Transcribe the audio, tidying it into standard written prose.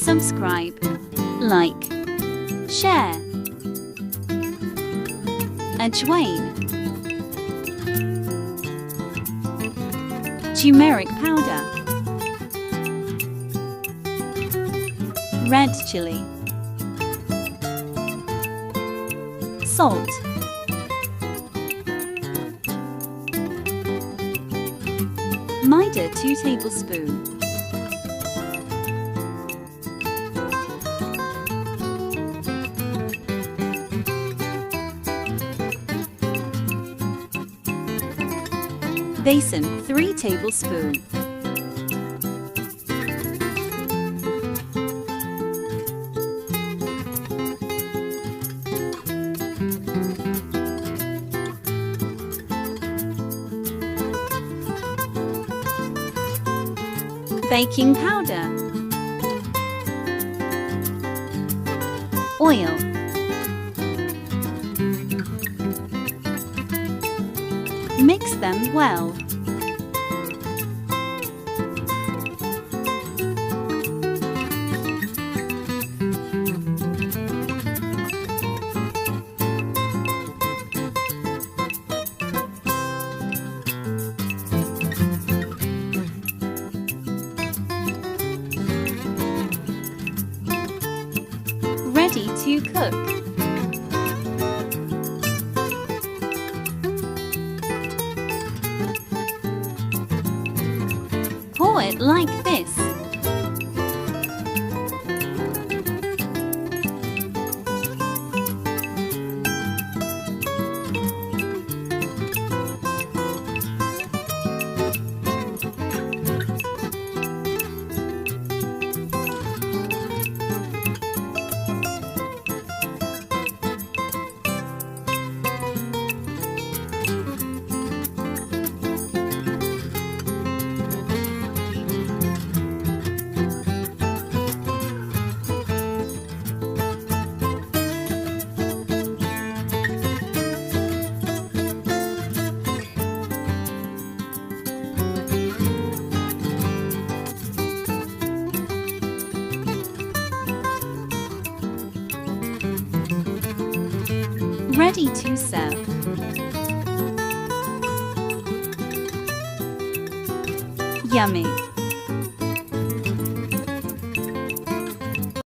subscribe, like, share. Ajwain, turmeric powder, red chilli, salt, Maida 2 tablespoons, basin 3 tablespoons, baking powder, oil, mix them well. Ready to cook. Pour it like this. Ready to serve. Yummy!